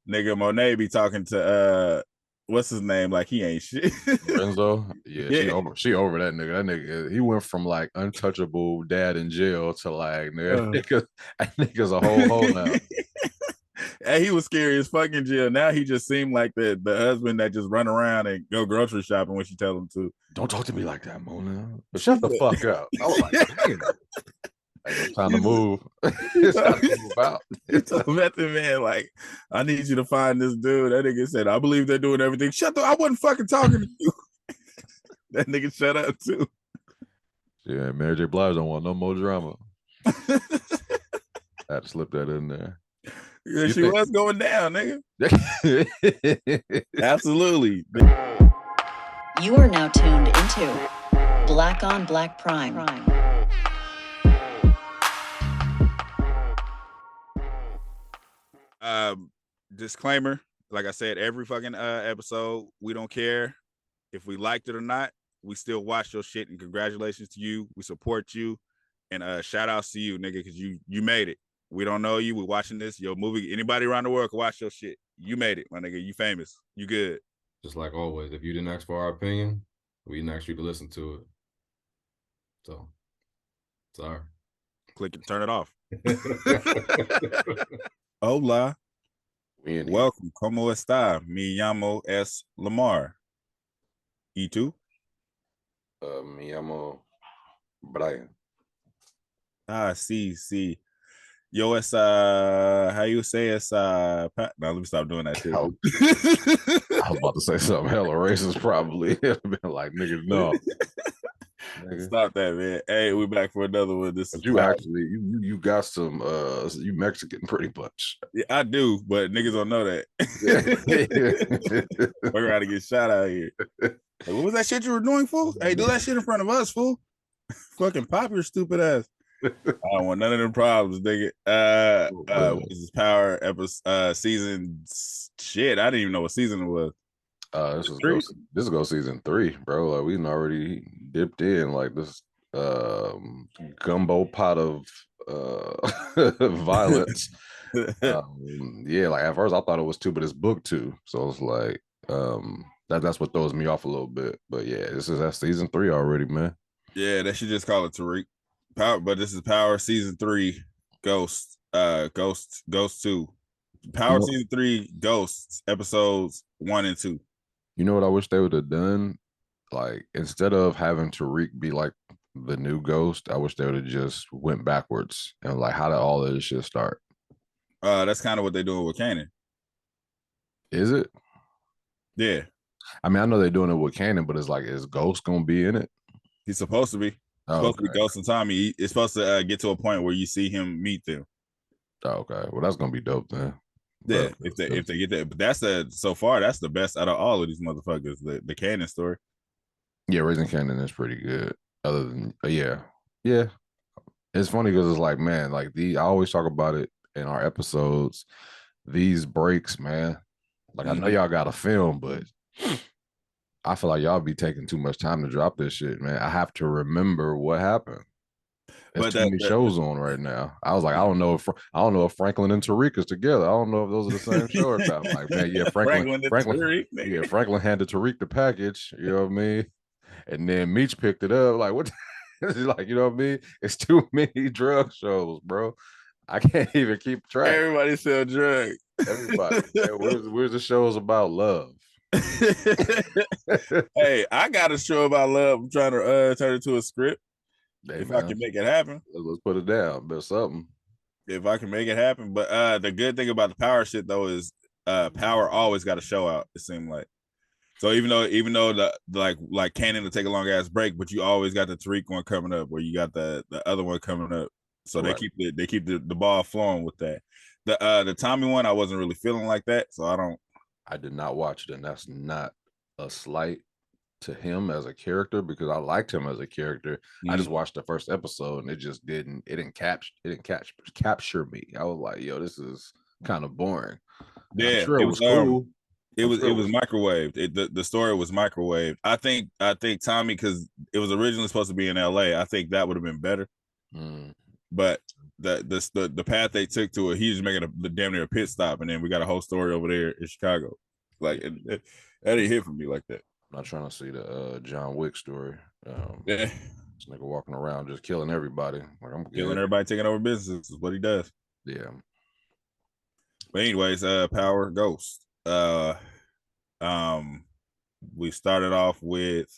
Nigga Monet be talking to what's his name? Like he ain't shit. Renzo, yeah, Yeah. she over that nigga. That nigga, he went from like untouchable dad in jail to like that nigga's a whole hoe now. And he was scary as fucking jail. Now he just seemed like the husband that just run around and go grocery shopping when she tell him to. Don't talk to me like that, Mona. But shut the fuck up. I was like, damn. It's time to move. It's time to move out. He told Method Man, like, I need you to find this dude. That nigga said, I believe they're doing everything. Shut up. I wasn't fucking talking to you. That nigga shut up too. Yeah, Mary J. Blige don't want no more drama. I had to slip that in there. Yeah, she was going down, nigga. Absolutely. You are now tuned into Black on Black Prime. Disclaimer, like I said, every fucking episode, we don't care if we liked it or not. We still watch your shit, and congratulations to you. We support you, and shout outs to you, nigga, because you made it. We don't know you. We're watching this. Your movie. Anybody around the world can watch your shit. You made it, my nigga. You famous. You good. Just like always, if you didn't ask for our opinion, we didn't ask you to listen to it. So, sorry. Click and turn it off. Hola. Welcome. ¿Cómo está? Me llamo es Lamar. ¿Y tú? Me llamo Brian. Sí. Yo, it's how you say it's no, let me stop doing that shit. I was about to say something hella racist, probably. It'd been like, nigga, no. Nigga. Stop that, man. Hey, we're back for another one. This is you actually you got some you Mexican pretty much. Yeah, I do, but niggas don't know that. We're gonna get shot out here. Like, what was that shit you were doing, fool? Hey, do that shit in front of us, fool. Fucking pop your stupid ass. I don't want none of them problems, nigga. What is this Power episode season shit? I didn't even know what season it was. This is go season 3, bro. Like, we already dipped in like this gumbo pot of violence. Yeah, like at first I thought it was 2, but it's book 2. So it's like that's what throws me off a little bit. But yeah, that's season 3 already, man. Yeah, they should just call it Tariq. Power, but this is Power season 3, Ghost 2. Power season 3, Ghosts episodes 1 and 2. You know what I wish they would have done? Like, instead of having Tariq be like the new Ghost, I wish they would have just went backwards and like, how did all of this shit start? That's kind of what they're doing with Kanan. Is it? Yeah. I mean, I know they're doing it with Kanan, but it's like, is Ghost gonna be in it? He's supposed to be. Supposed to be Ghost and Tommy. It's supposed to get to a point where you see him meet them. Oh, okay. Well, that's gonna be dope then. Yeah, if they get that, but that's so far that's the best out of all of these motherfuckers. The Kanan story. Yeah, Raising Kanan is pretty good. Other than yeah. It's funny because it's like, man, like I always talk about it in our episodes. These breaks, man. Like I know y'all got a film, but I feel like y'all be taking too much time to drop this shit, man. I have to remember what happened. There's too many shows on right now. I was like, I don't know if Franklin and Tariq is together. I don't know if those are the same show or not. Like, man, yeah, Franklin handed Tariq the package. You know what I mean? And then Meech picked it up. Like, what? Like, you know what I mean? It's too many drug shows, bro. I can't even keep track. Everybody sell drugs. Everybody. Where's the shows about love? Hey, I got a show about love. I'm trying to turn it to a script. Hey, if man, I can make it happen. Let's put it down. There's something. If I can make it happen. But the good thing about the Power shit though is Power always got a show out, it seemed like. So even though the like Kanan to take a long ass break, but you always got the Tariq one coming up, where you got the other one coming up. So right. they keep the ball flowing with that. The Tommy one I wasn't really feeling like that, so I did not watch it, and that's not a slight to him as a character because I liked him as a character. I just watched the first episode and it didn't capture me. I was like, yo, this is kind of boring. Yeah, sure it was cool. It was microwaved. The story was microwaved. I think Tommy, because it was originally supposed to be in LA. I think that would have been better. But the path they took to it, he's making the damn near a pit stop, and then we got a whole story over there in Chicago. Like that didn't hit for me like that. I'm not trying to see the John Wick story. Yeah, this nigga walking around just killing everybody. Like I'm killing good. everybody, taking over business is what he does. Yeah. But anyways, Power Ghost. We started off with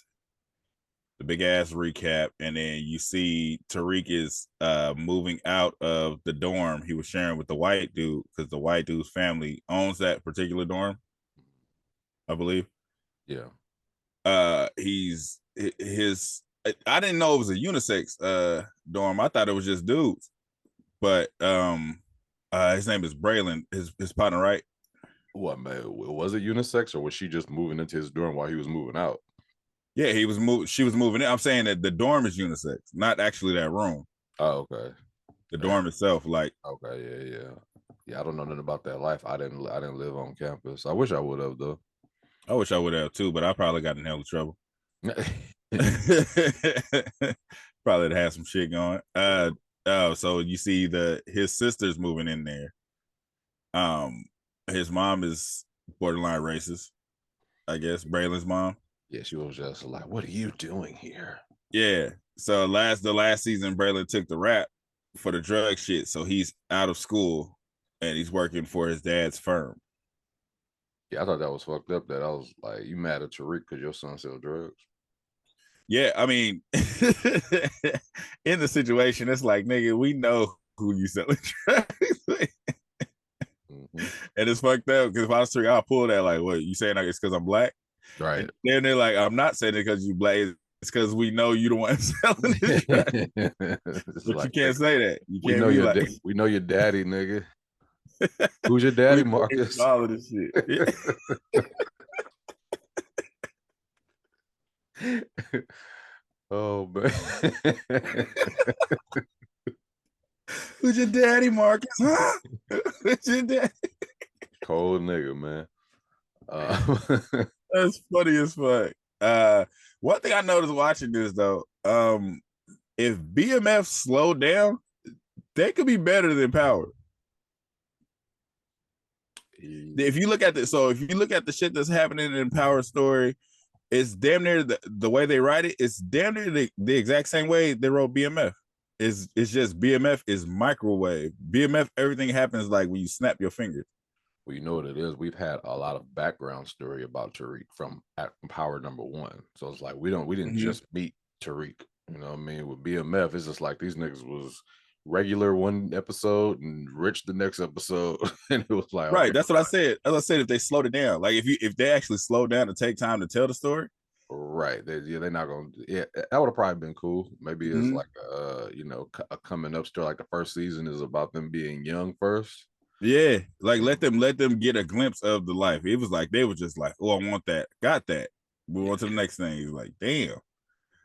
the big ass recap, and then you see Tariq is moving out of the dorm he was sharing with the white dude, because the white dude's family owns that particular dorm, I believe. Yeah. He's his. I didn't know it was a unisex dorm. I thought it was just dudes. But his name is Braylon, his partner, right? What, man? Was it unisex, or was she just moving into his dorm while he was moving out? Yeah, he was moving. She was moving in. I'm saying that the dorm is unisex, not actually that room. Oh, okay. The dorm itself, like. Okay, yeah. I don't know nothing about that life. I didn't live on campus. I wish I would have though. I wish I would have too, but I probably got in hell of trouble. Probably had some shit going. So you see his sister's moving in there. His mom is borderline racist, I guess. Braylon's mom. Yeah, she was just like, "What are you doing here?" Yeah. So the last season, Braylon took the rap for the drug shit. So he's out of school and he's working for his dad's firm. Yeah, I thought that was fucked up. That I was like, "You mad at Tariq because your son sells drugs?" Yeah, I mean, in the situation, it's like, nigga, we know who you selling drugs. And it's fucked up because if I was Tariq, I'll pull that like, what, you saying like it's because I'm black? Right. And then they're like, I'm not saying it because you black. It's because we know you the one selling it. But like, you can't say that. You can't be like, we know your daddy, nigga. Who's your daddy, Marcus? All of this shit. Oh man. Who's your daddy, Marcus? Huh? Who's your daddy? Cold nigga, man. That's funny as fuck. One thing I noticed watching this though, if BMF slowed down, they could be better than Power. If you look at the shit that's happening in Power story, it's damn near the way they write it. It's damn near the exact same way they wrote BMF. It's just BMF is microwave. BMF, everything happens like when you snap your fingers. Well, you know what it is. We've had a lot of background story about Tariq from Power #1. So it's like we didn't just meet Tariq. You know what I mean? With BMF, it's just like these niggas was regular one episode and rich the next episode. And it was like, right. okay, That's what I said. As I said, if they slowed it down, like if they actually slow down to take time to tell the story. Right. They're not gonna. Yeah, that would have probably been cool. Maybe it's like a coming up story. Like the first season is about them being young first. Yeah, like let them get a glimpse of the life. It was like they were just like, oh, I want that, got that. Move on to the next thing. He's like, damn.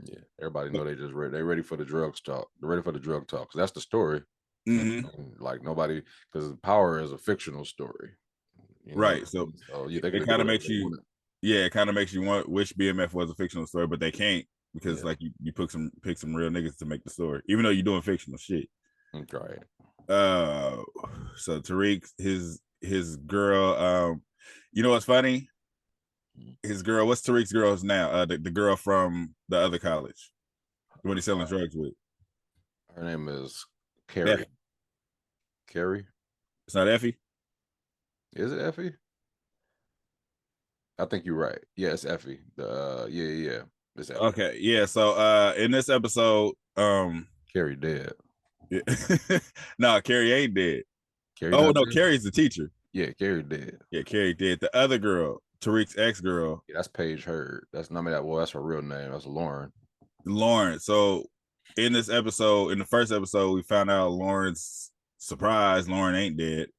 Yeah, everybody know they just ready. They ready for the drugs talk. They're ready for the drug talk. Cause that's the story. And like nobody, because Power is a fictional story. Right. So yeah, it kind of makes you. Yeah, it kind of makes you wish BMF was a fictional story, but they can't because like you pick some real niggas to make the story, even though you're doing fictional shit. Right. So Tariq, his girl, you know what's funny? His girl, what's Tariq's girl's now? The girl from the other college, what he's selling drugs with. Her name is Carrie. Effie. Carrie. It's not Effie. Is it Effie? I think you're right. Yeah, it's Effie. Yeah. It's Effie. Okay, yeah. So in this episode, Carrie dead. Yeah. No, Carrie ain't dead. Carrie no, dead? Carrie's the teacher. Yeah, Carrie dead. Yeah, Carrie dead. The other girl, Tariq's ex-girl. Yeah, that's Paige Hurd. That's not me that. Well, that's her real name. That's Lauren. Lauren. So in this episode, in the first episode, we found out Lauren's surprise. Lauren ain't dead.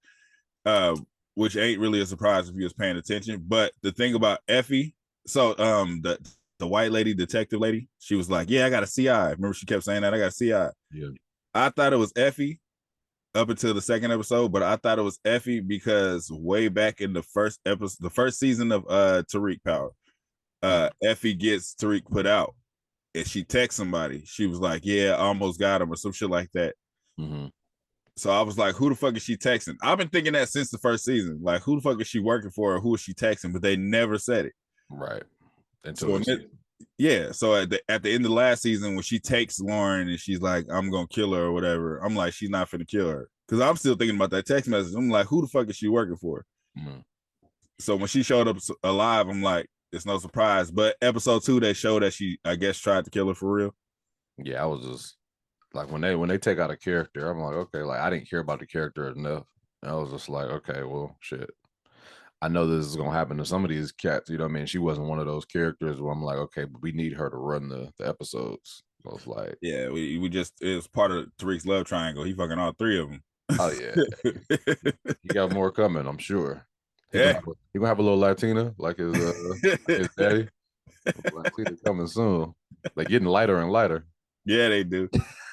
Which ain't really a surprise if you was paying attention. But the thing about Effie, so the white lady, detective lady, she was like, yeah, I got a CI. Remember she kept saying that? I got a CI. Yeah. I thought it was Effie up until the second episode, but I thought it was Effie because way back in the first episode, the first season of Tariq Power, Effie gets Tariq put out and she texts somebody. She was like, yeah, I almost got him or some shit like that. So I was like, who the fuck is she texting? I've been thinking that since the first season. Like, who the fuck is she working for or who is she texting? But they never said it. Right. So yeah. So at the end of the last season, when she takes Lauren and she's like, I'm gonna kill her or whatever, I'm like, she's not finna kill her. Cause I'm still thinking about that text message. I'm like, who the fuck is she working for? Mm. So when she showed up alive, I'm like, it's no surprise. But episode 2, they showed that she, I guess, tried to kill her for real. Yeah, I was just like when they take out a character, I'm like, okay, like I didn't care about the character enough. I was just like, okay, well, shit. I know this is gonna happen to some of these cats. You know what I mean? She wasn't one of those characters where I'm like, okay, but we need her to run the episodes. So it's like, yeah, we just, it was part of Tariq's love triangle. He fucking all 3 of them. oh yeah, he got more coming, I'm sure. He Yeah, gonna have a little Latina like his daddy. Latina coming soon. They're getting lighter and lighter. Yeah, they do.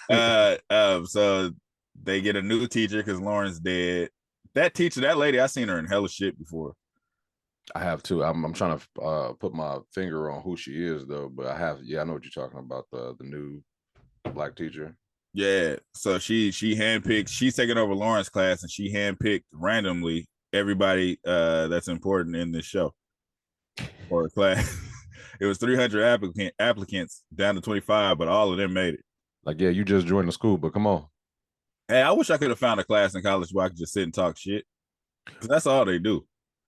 So they get a new teacher because Lauren's dead. That teacher, that lady, I seen her in hella shit before. I have too. I'm trying to put my finger on who she is though, but I know what you're talking about, the new black teacher. Yeah. So she handpicked, she's taking over Lauren's class and she handpicked randomly everybody that's important in this show for a class. It was 300 applicants down to 25, but all of them made it. Like, yeah, you just joined the school, but come on. Hey, I wish I could have found a class in college where I could just sit and talk shit. Cause that's all they do.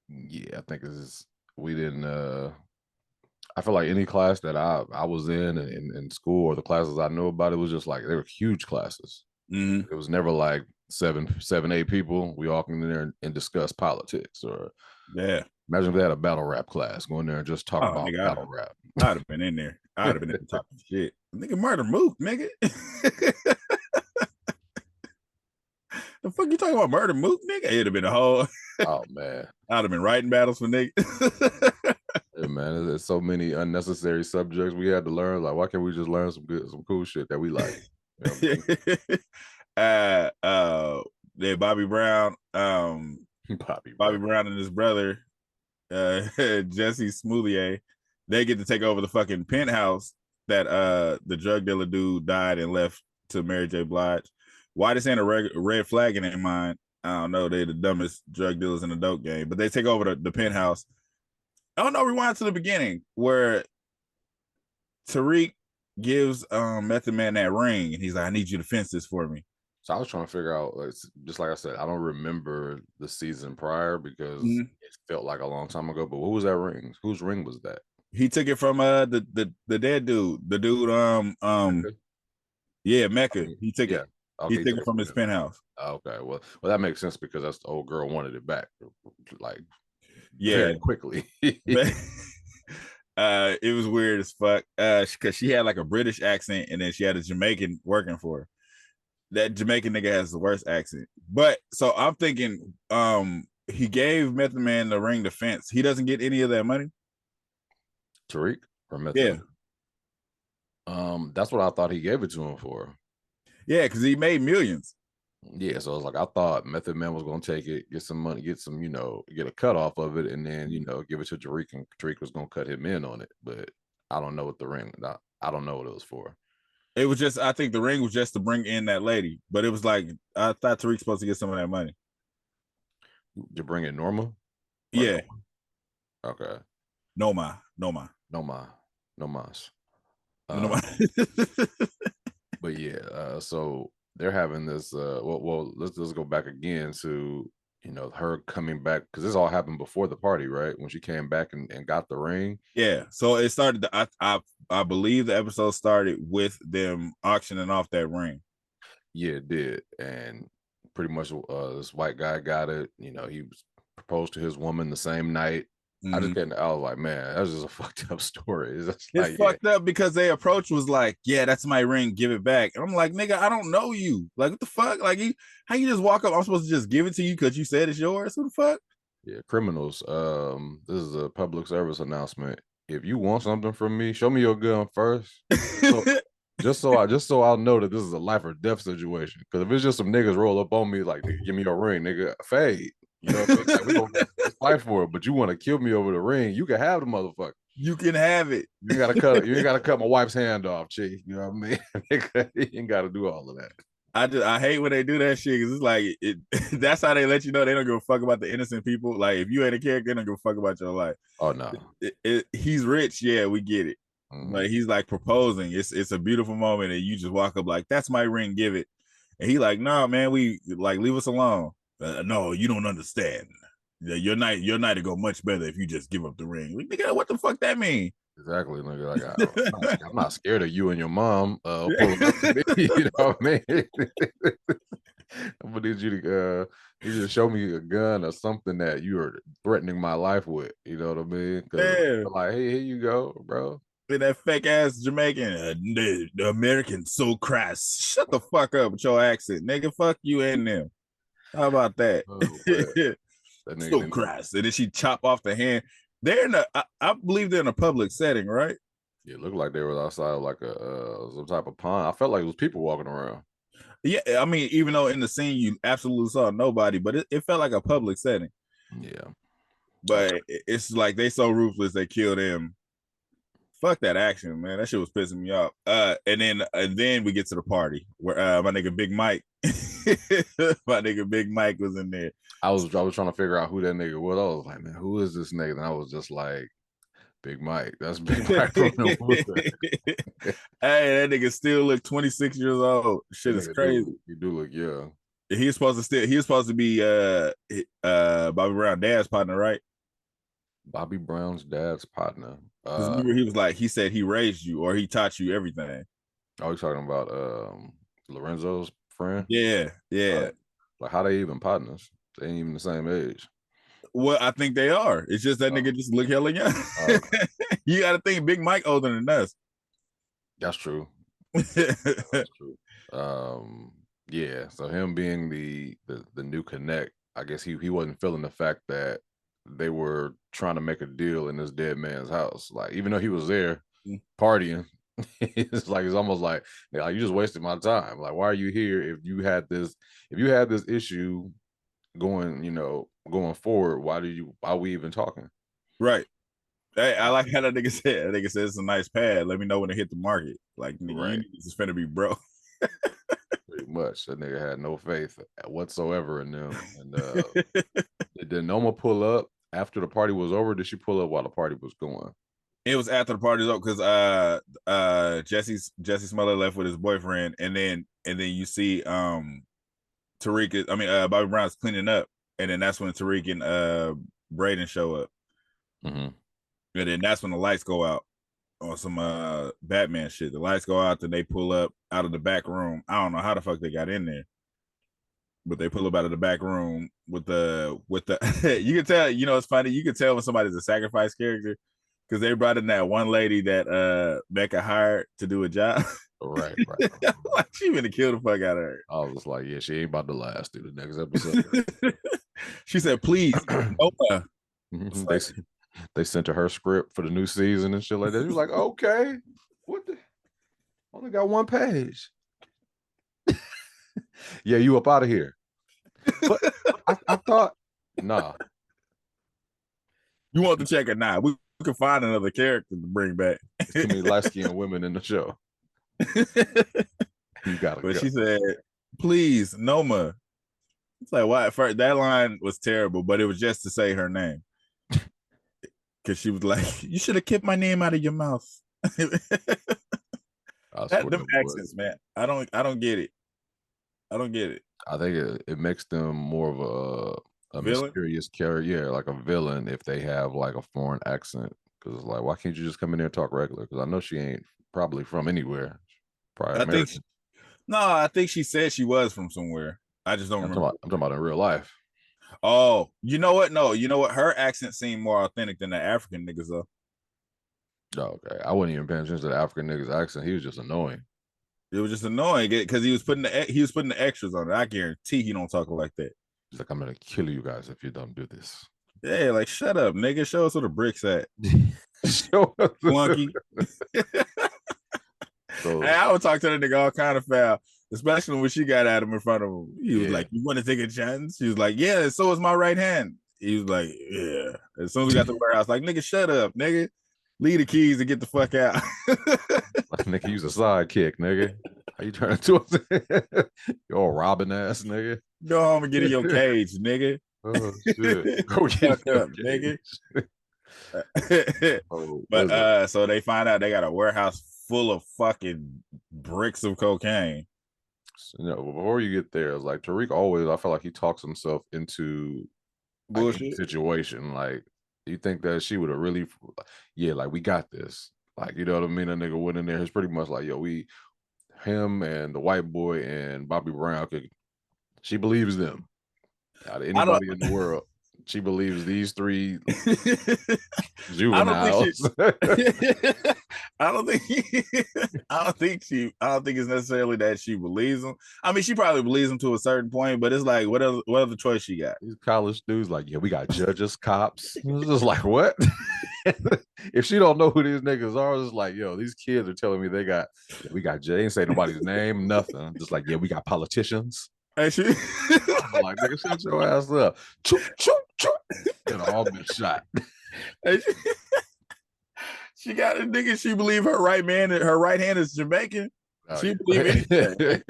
Yeah, I think we didn't I feel like any class that I was in school or the classes I knew about, it was just like they were huge classes. Mm-hmm. It was never like seven, 8 people. We all come in there and discuss politics or yeah. Imagine if they had a battle rap class. Go in there and just talk about nigga, battle rap. I'd have been in there. I'd have been at the top of shit. Nigga, murder Mook, nigga. The fuck you talking about, murder Mook, nigga? It'd have been a whole. Oh man, I'd have been writing battles for niggas. Hey, man, there's so many unnecessary subjects we had to learn. Like, why can't we just learn some cool shit that we like? You know yeah, Bobby Brown, Bobby Brown and his brother, Jesse Smollett, they get to take over the fucking penthouse that the drug dealer dude died and left to Mary J. Blige. Why this ain't a red flag in their mind? I don't know. They're the dumbest drug dealers in the dope game, but they take over the penthouse. Oh no, rewind to the beginning where Tariq gives Method Man that ring and he's like, I need you to fence this for me. So I was trying to figure out, like, just like I said, I don't remember the season prior because it felt like a long time ago. But what was that ring? Whose ring was that? He took it from the dead dude. The dude Mecca. Yeah, Mecca. He took it. Okay, he took it from his penthouse. Okay, well that makes sense because that's the old girl wanted it back, like very quickly. It was weird as fuck because she had like a British accent and then she had a Jamaican working for her. That Jamaican nigga has the worst accent. But so I'm thinking he gave Method Man the ring defense. He doesn't get any of that money. Tariq or Method? Yeah. That's what I thought he gave it to him for. Yeah, because he made millions. Yeah, so I was like, I thought Method Man was gonna take it, get some money, get a cut off of it, and then give it to Tariq, and Tariq was gonna cut him in on it. But I don't know what the ring. I don't know what it was for. It was just, I think the ring was just to bring in that lady, but it was like I thought Tariq's supposed to get some of that money. To bring in Norma? Yeah. Norma? Okay. No mas. But yeah, so they're having this. Well, let's go back again to her coming back because this all happened before the party, right? When she came back and got the ring. Yeah. So it started. I believe the episode started with them auctioning off that ring. Yeah, it did, and pretty much this white guy got it. He was proposed to his woman the same night. I was like, man, that's just a fucked up story. It's fucked up because their approach was like, yeah, that's my ring, give it back. And I'm like, nigga, I don't know you. Like, what the fuck? Like, how you just walk up? I'm supposed to just give it to you because you said it's yours? Who the fuck? Yeah, criminals. This is a public service announcement. If you want something from me, show me your gun first. Just so I'll know that this is a life or death situation. Because if it's just some niggas roll up on me like, give me your ring, nigga, fade. You know what I mean? Like, we gonna fight for it, but you want to kill me over the ring? You can have the motherfucker. You can have it. You ain't gotta cut my wife's hand off, chief. You know what I mean? You ain't gotta do all of that. I hate when they do that shit because it's like that's how they let you know they don't give a fuck about the innocent people. Like if you ain't a character, they don't give a fuck about your life. Oh no. He's rich, yeah, we get it. Mhm. But he's like proposing. It's a beautiful moment, and you just walk up like, "That's my ring, give it." And he like, "Nah, man, we like leave us alone." No, you don't understand. Your night to go much better if you just give up the ring. Like, nigga, what the fuck that mean? Exactly, nigga. Like I'm not scared of you and your mom pulling up to me. You know what I mean? I'm gonna need you to show me a gun or something that you are threatening my life with. You know what I mean? Because Yeah. like, hey, here you go, bro. With that fake ass Jamaican, the American so crass. Shut the fuck up with your accent, nigga. Fuck you and them. How about that? Oh, that nigga So didn't- crass. And then she chop off the hand. They're in I believe they're in a public setting, right? It looked like they were outside of like a some type of pond. I felt like it was people walking around. Yeah, I mean, even though in the scene you absolutely saw nobody, but it felt like a public setting. Yeah. But it's like they so ruthless they killed him. Fuck that action, man. That shit was pissing me off. And then we get to the party where my nigga Big Mike, my nigga Big Mike was in there. I was trying to figure out who that nigga was. I was like, man, who is this nigga? And I was just like, Big Mike. That's Big Mike from the Wood. Hey, that nigga still look 26 years old. Shit is crazy. You do look young. He was supposed to be Bobby Brown dad's partner, right? Bobby Brown's dad's partner. Because remember he was like, he said he raised you or he taught you everything. Are you talking about Lorenzo's friend? Yeah. Like how they even partners? They ain't even the same age. Well, I think they are. It's just that nigga just look hella young. Okay. You got to think Big Mike older than us. That's true. True. Yeah. So him being the new connect, I guess he wasn't feeling the fact that they were trying to make a deal in this dead man's house. Like even though he was there partying, it's almost like you just wasted my time. Like why are you here if you had this issue going forward? Why are we even talking? Right. Hey, I like how that nigga said. That nigga said it's a nice pad. Let me know when it hit the market. Like nigga, Right. you need to finna be broke. Pretty much. That nigga had no faith whatsoever in them. And did Noma pull up after the party was over? Did she pull up while the party was going? It was after the party's up because Jesse Smollett left with his boyfriend, and then you see Tariq Bobby Brown's cleaning up, and then that's when Tariq and Braden show up. Mm-hmm. And then that's when the lights go out on some Batman shit. The lights go out, then they pull up out of the back room. I don't know how the fuck they got in there, but they pull up out of the back room with the you can tell, it's funny, you can tell when somebody's a sacrifice character because they brought in that one lady that Becca hired to do a job. Right. Like she gonna kill the fuck out of her. I was like, yeah, she ain't about to last through the next episode. She said, please, Noma. They sent her script for the new season and shit like that. She was like, okay, what the? Only got one page. Yeah, you up out of here. But I thought, nah. You want to check it now? We can find another character to bring back. There's too many light-skinned women in the show. You gotta go. She said, please, Noma. It's like, why? First, that line was terrible, but it was just to say her name. Because she was like, you should have kept my name out of your mouth. Them accents, man. I don't get it. I don't get it. I think it makes them more of a mysterious character, yeah, like a villain if they have like a foreign accent. Because it's like, why can't you just come in there and talk regular? Because I know she ain't probably from anywhere. Probably American. I think she said she was from somewhere. I just don't remember. I'm talking about in real life. Oh, you know what? No, you know what? Her accent seemed more authentic than the African niggas though. Oh, okay, I wasn't even paying attention to the African nigga's accent. He was just annoying. It was just annoying because he was putting the extras on it. I guarantee he don't talk like that. He's like, I'm gonna kill you guys if you don't do this. Yeah, like shut up, nigga. Show us where the bricks at. Show us, flunky. So, hey, I would talk to that nigga all kind of foul, especially when she got at him in front of him. He was like, "You want to take a chance?" She was like, "Yeah." So is my right hand. He was like, "Yeah." As soon as we got to the warehouse, like, "Nigga, shut up, nigga. Leave the keys and get the fuck out." Like, nigga, use a sidekick, nigga. How you turn into a you're a robbing ass nigga? Go home and get in your cage, nigga. Oh shit. Go get Fuck up, nigga. Oh, But so they find out they got a warehouse full of fucking bricks of cocaine. you know, before you get there, it's like Tariq always, I feel like he talks himself into like any Bullshit. situation. Like, you think that she would have really, yeah, like we got this. Like, you know what I mean? That nigga went in there. It's pretty much like, yo, him and the white boy and Bobby Brown she believes them. Out of anybody in the world, she believes these three juveniles. I don't think it's necessarily that she believes them. I mean, she probably believes them to a certain point, but it's like, what other choice she got? These college dudes, like, yeah, we got judges, cops. It's just like, what? If she don't know who these niggas are, it's like, yo, these kids are telling me we got Jay, ain't say nobody's name, nothing. Just like, yeah, we got politicians. And she, I'm like, nigga, shut your ass up. Choop, choop, choop. And all been shot. and she got a nigga. She believe her right hand is Jamaican. Oh, She yeah. believe anything.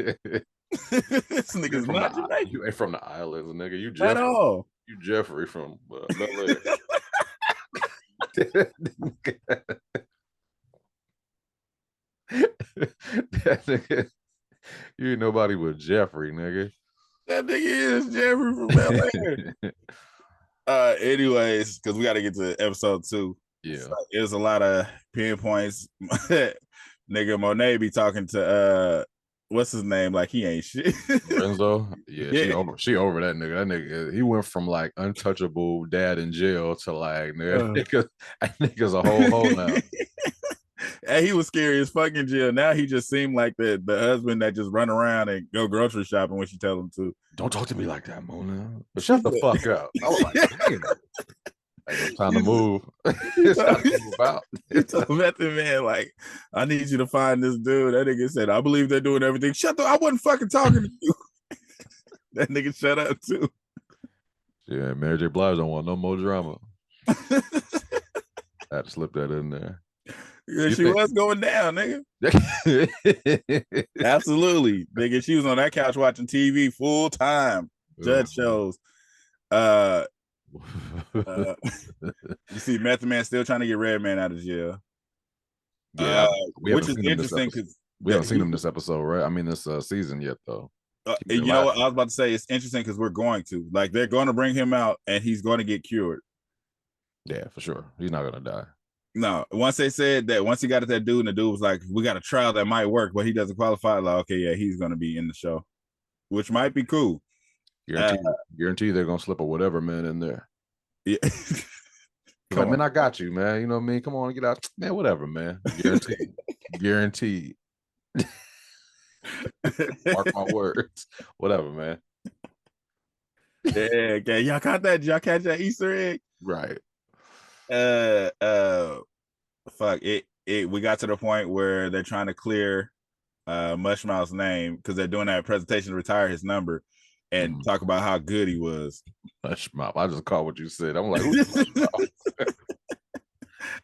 This nigga's not You Jamaican ain't from the islands, nigga. You at Jeffrey. all. You Jeffrey from Bel Air. That nigga, you ain't nobody but Jeffrey, nigga. That nigga is Jeffrey from Bel Air. Anyways, because we got to get to episode 2. Yeah. So there's a lot of pinpoints. Nigga Monet be talking to what's his name? Like he ain't shit. Renzo. Yeah, Yeah. she over that nigga. That nigga, he went from like untouchable dad in jail to like that nigga's a whole now. And he was scary as fucking jail. Now he just seemed like the husband that just run around and go grocery shopping when she tell him to. Don't talk to me like that, Mona. But shut the fuck up. I was like, damn. It's time to move. It's time to move out. He told Method Man, like, I need you to find this dude. That nigga said, I believe they're doing everything. Shut up. I wasn't fucking talking to you. That nigga shut up too. Yeah, Mary J. Blige don't want no more drama. I had to slip that in there. Yeah, she was going down, nigga. Absolutely. Nigga, she was on that couch watching TV full time. Judge shows. You see Method Man still trying to get Redman out of jail. Yeah, which is interesting because we haven't seen him this episode, right? I mean, this season yet, though. You know what I was about to say? It's interesting because we're going to they're going to bring him out and he's going to get cured. Yeah, for sure. He's not gonna die. No, once they said that, once he got at that dude, and the dude was like, "We got a trial that might work, but he doesn't qualify." Like, okay, yeah, he's gonna be in the show, which might be cool. Guarantee they're gonna slip a whatever man in there. Yeah. Come on, man, I got you, man. You know what I mean? Come on, get out, man. Whatever, man. Guaranteed. Guaranteed. Mark my words. Whatever, man. Yeah, okay. Y'all caught that? Did y'all catch that Easter egg? Right. Fuck it. We got to the point where they're trying to clear Mushmouth's name because they're doing that presentation to retire his number and talk about how good he was. Mushmouth. I just caught what you said. I'm like, who's Mushmouth?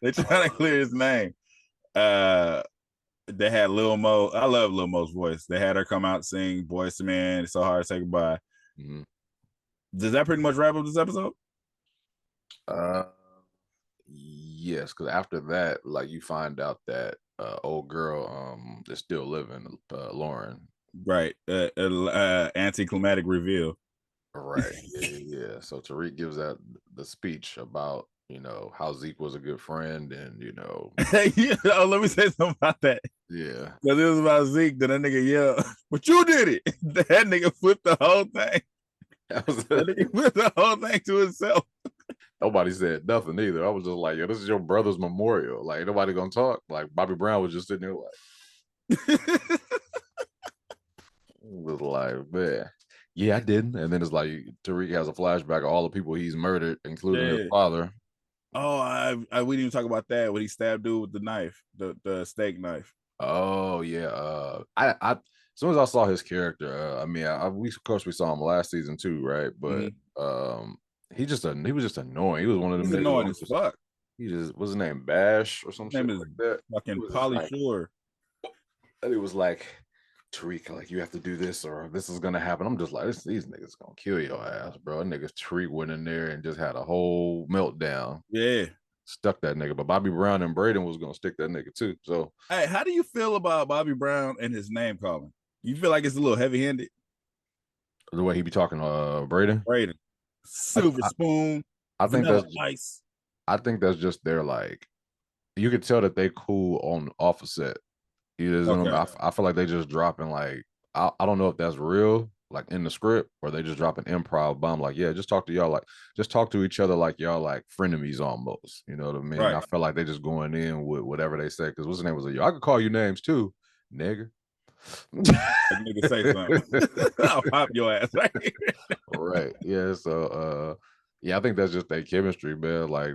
They're trying to clear his name. They had Lil Mo. I love Lil Mo's voice. They had her come out sing Boyz II Men. It's so hard to say goodbye. Mm-hmm. Does that pretty much wrap up this episode? Yes, because after that, like you find out that old girl is still living, Lauren. Right. Anticlimactic reveal. Right. Yeah. So Tariq gives out the speech about, you know, how Zeke was a good friend and, you know. Let me say something about that. Yeah. Because it was about Zeke, then that nigga yelled, but you did it. That nigga flipped the whole thing. That nigga flipped the whole thing to himself. Nobody said nothing either. I was just like, yo, this is your brother's memorial. Like, nobody gonna talk. Like, Bobby Brown was just sitting there like, was like, man, yeah, I didn't. And then it's like Tariq has a flashback of all the people he's murdered, including his father. Oh, we didn't even talk about that when he stabbed dude with the knife, the steak knife. Oh yeah. I as soon as I saw his character, I mean, of course we saw him last season too, right? But he was just annoying. He was one of them. He's annoying as fuck. He just, what's his name, Bash or something like that. Fucking Polly Shore. And it was like, Tariq, like, you have to do this or this is gonna happen. I'm just like, these niggas gonna kill your ass, bro. Niggas Tariq went in there and just had a whole meltdown. Yeah. Stuck that nigga. But Bobby Brown and Braden was gonna stick that nigga too. So Hey, how do you feel about Bobby Brown and his name calling? You feel like it's a little heavy handed? the way he be talking Braden. Braden. I, Silver I, spoon, I think vanilla that's ice. I think that's just their like you could tell that they cool on off a set. Okay. I feel like they just dropping like I don't know if that's real, like in the script, or they just dropping improv bomb. Like, yeah, just talk to y'all like just talk to each other like y'all like frenemies almost. You know what I mean? Right. I feel like they just going in with whatever they say. Because what's the name was like, yo, I could call you names too, nigga. That nigga say something. I'll pop your ass right here. Right. Yeah. So yeah, I think that's just their chemistry, man. Like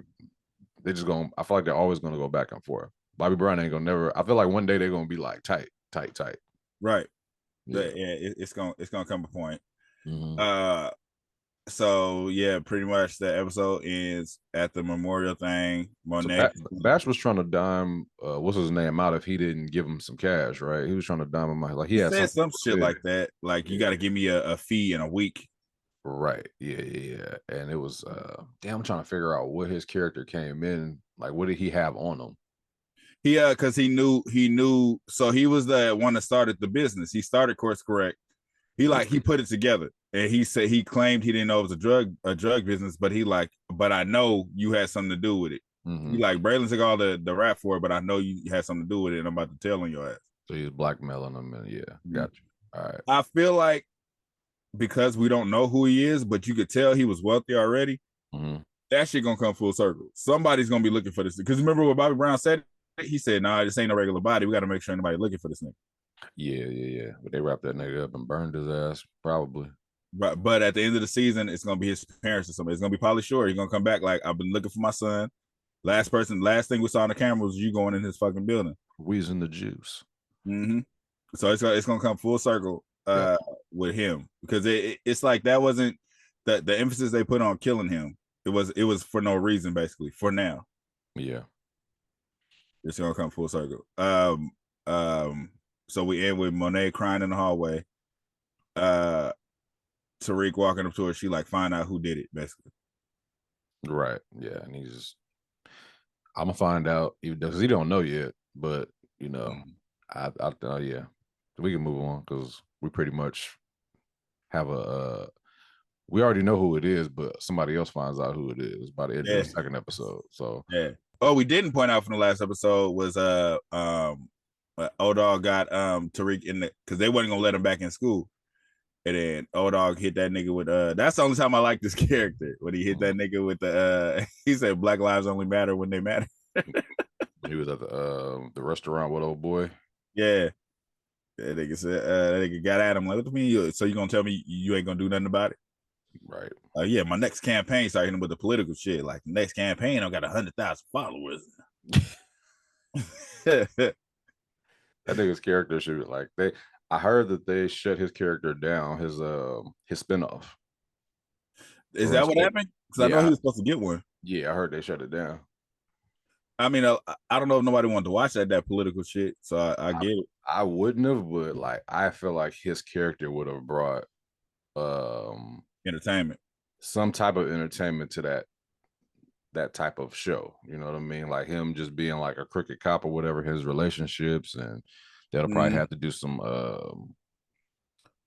they just gonna I feel like they're always gonna go back and forth. Bobby Brown ain't gonna never I feel like one day they're gonna be like tight, tight, tight. Right. Yeah. It's gonna come a point. Mhm. So yeah, pretty much the episode ends at the memorial thing. So Monet. Bash was trying to dime what's his name out if he didn't give him some cash, right? He was trying to dime him out. Like he He had said something some to shit say. like that. Like, you Yeah. got to give me a fee in a week. Right. Yeah. And it was damn I'm trying to figure out what his character came in. Like what did he have on him? He because he knew. So he was the one that started the business. He started Course Correct. He put it together, and he said he claimed he didn't know it was a drug business, but but I know you had something to do with it. Mm-hmm. He like, Braylon took all the rap for it, but I know you had something to do with it, and I'm about to tell on your ass. So he was blackmailing him, and yeah, got you. All right. I feel like because we don't know who he is, but you could tell he was wealthy already. Mm-hmm. That shit gonna come full circle. Somebody's gonna be looking for this because remember what Bobby Brown said? He said, "Nah, this ain't a regular body. We got to make sure anybody looking for this nigga." Yeah. But they wrapped that nigga up and burned his ass, probably. But at the end of the season, it's gonna be his parents or something. It's gonna be Pauly Shore. He's gonna come back like, "I've been looking for my son. Last thing we saw on the camera was you going in his fucking building, Wheezing the juice." Mm-hmm. So it's gonna come full circle Yeah. with him because it's like that wasn't the emphasis they put on killing him. It was for no reason, basically. For now, Yeah. it's gonna come full circle. So we end with Monet crying in the hallway. Tariq walking up to her. She like, find out who did it, basically. Right. Yeah. And I'm gonna find out even because he don't know yet. But you know, I yeah, we can move on because we pretty much have we already know who it is, but somebody else finds out who it is by the end of the second episode. So yeah. Oh, we didn't point out from the last episode was O-Dog got Tariq in the because they wasn't gonna let him back in school. And then O-Dog hit that nigga with that's the only time I like this character when he hit that nigga with the he said Black lives only matter when they matter. He was at the restaurant with old boy. Yeah. That nigga said that nigga got at him like, what do you mean? So you gonna tell me you ain't gonna do nothing about it? Right. Yeah, my next campaign started him with the political shit. Like next campaign, I got 100,000 followers. That nigga's character should be like I heard that they shut his character down, his spinoff. Is that what happened? Because I know he was supposed to get one. Yeah, I heard they shut it down. I mean, I don't know if nobody wanted to watch that political shit, so I get it. I wouldn't have, but like I feel like his character would have brought entertainment, some type of entertainment to that type of show. You know what I mean? Like him just being like a crooked cop or whatever, his relationships, and that'll probably have to do some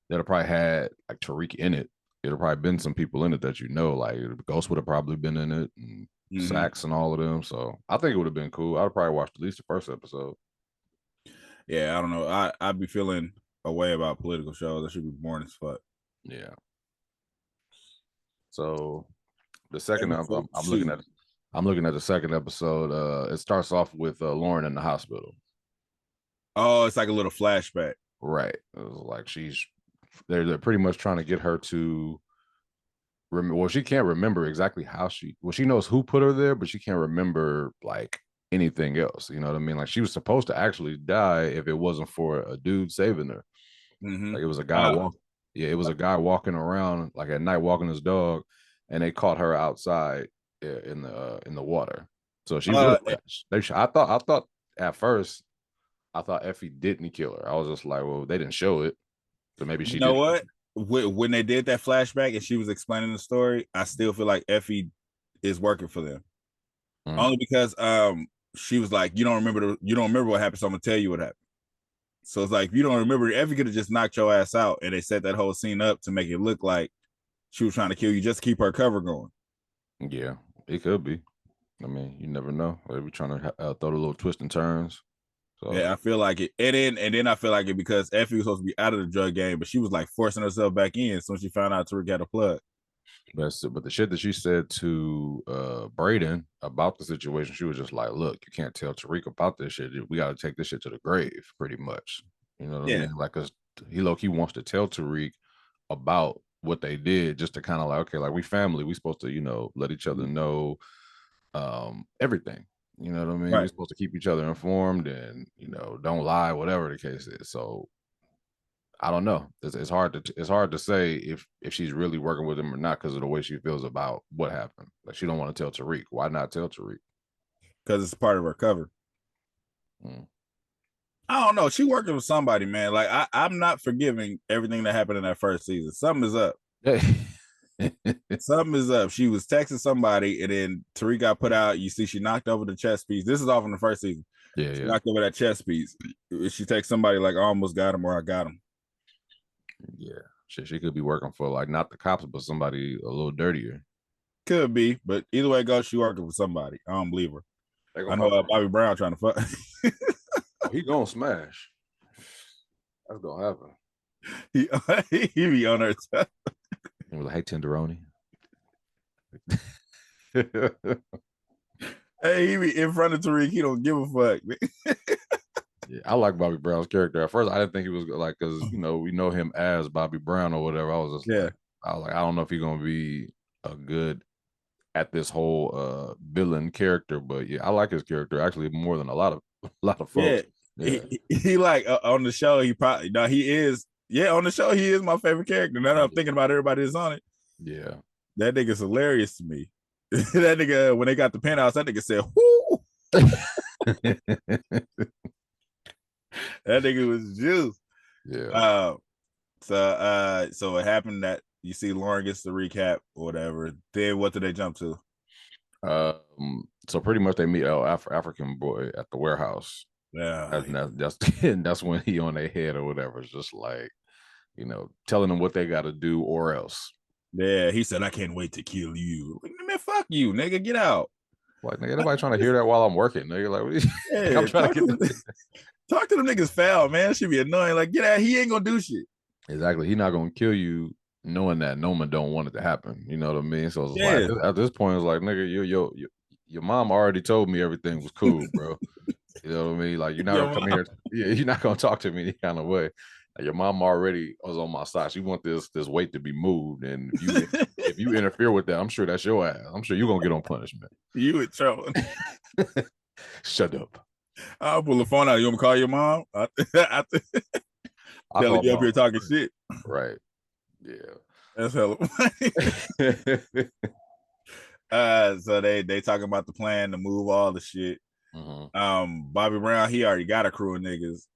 that'll probably had like Tariq in it. It'll probably been some people in it that you know, like Ghost would have probably been in it, and Sax and all of them. So I think it would have been cool. I'd probably watched at least the first episode. Yeah, I don't know. I'd be feeling a way about political shows. That should be boring as fuck. Yeah. So the second I'm looking at the second episode. It starts off with Lauren in the hospital. Oh, it's like a little flashback. Right. It was like they're pretty much trying to get her to remember. Well, she can't remember exactly how she knows who put her there, but she can't remember like anything else. You know what I mean? Like she was supposed to actually die if it wasn't for a dude saving her. Like it was a guy it was a guy walking around like at night walking his dog, and they caught her outside in the water. So she I thought at first I thought Effie didn't kill her. I was just like, well, they didn't show it, so maybe she You know did. what? When they did that flashback and she was explaining the story, I still feel like Effie is working for them. Only because she was like, you don't remember what happened, so I'm gonna tell you what happened. So it's like, if you don't remember, Effie could have just knocked your ass out, and they set that whole scene up to make it look like she was trying to kill you just to keep her cover going. Yeah, it could be. I mean, you never know. They be trying to throw the little twists and turns. So Yeah, I feel like it. And then I feel like it because Effie was supposed to be out of the drug game, but she was like forcing herself back in as soon as she found out Tariq had a plug. but the shit that she said to Braden about the situation, she was just like, look, you can't tell Tariq about this shit. We got to take this shit to the grave, pretty much. You know what I mean? Like, cause he wants to tell Tariq about what they did, just to kind of like, okay, like we family, we supposed to, let each other know everything. You know what I mean? Right. We're supposed to keep each other informed and, don't lie, whatever the case is. So I don't know. It's hard to say if she's really working with him or not because of the way she feels about what happened. Like she don't want to tell Tariq. Why not tell Tariq? Because it's part of her cover. I don't know. She working with somebody, man. Like I'm not forgiving everything that happened in that first season. Something is up. Something is up. She was texting somebody, and then Tariq got put out. You see, she knocked over the chess piece. This is off in the first season. She knocked over that chess piece. She texts somebody like, "I almost got him," or "I got him." Yeah, she could be working for like not the cops, but somebody a little dirtier. Could be, but either way it goes, she working for somebody. I don't believe her. I know Bobby Brown trying to fuck. Oh, he gonna smash. That's gonna happen. He be on her. He was like, "Hey, tenderoni." Hey, he be in front of Tariq. He don't give a fuck. Yeah, I like Bobby Brown's character. At first, I didn't think he was like, because we know him as Bobby Brown or whatever. I was just like, I don't know if he's gonna be a good at this whole villain character, but yeah, I like his character actually more than a lot of folks. Yeah. He like on the show. He probably he is. Yeah, on the show he is my favorite character. Now that I'm thinking about everybody that's on it. Yeah, that nigga's hilarious to me. That nigga when they got the penthouse, that nigga said, "Whoo." That nigga was juice. Yeah. So it happened that you see Lauren gets the recap or whatever. Then what do they jump to? So pretty much they meet African boy at the warehouse. Yeah, that's when he on their head or whatever. It's just like, telling them what they got to do or else. Yeah, he said, "I can't wait to kill you." Like, man, fuck you, nigga, get out. Like, nigga, anybody trying to hear that while I'm working? Nigga, like, yeah, I'm trying to get talk to them niggas foul, man. It should be annoying. Like, get out. He ain't gonna do shit. Exactly. He not gonna kill you, knowing that Noma don't want it to happen. You know what I mean? So it's like at this point, it's like, nigga, your mom already told me everything was cool, bro. You know what I mean? Like, you're not gonna come here. Yeah, you're not gonna talk to me any kind of way. Like, your mom already was on my side. She want this weight to be moved, and if you interfere with that, I'm sure that's your ass. I'm sure you're gonna get on punishment. You in trouble. Shut up. I'll pull the phone out. You want me to call your mom? Tell her you up here talking shit. Right. Yeah. That's hella funny. So they talking about the plan to move all the shit. Bobby Brown, he already got a crew of niggas.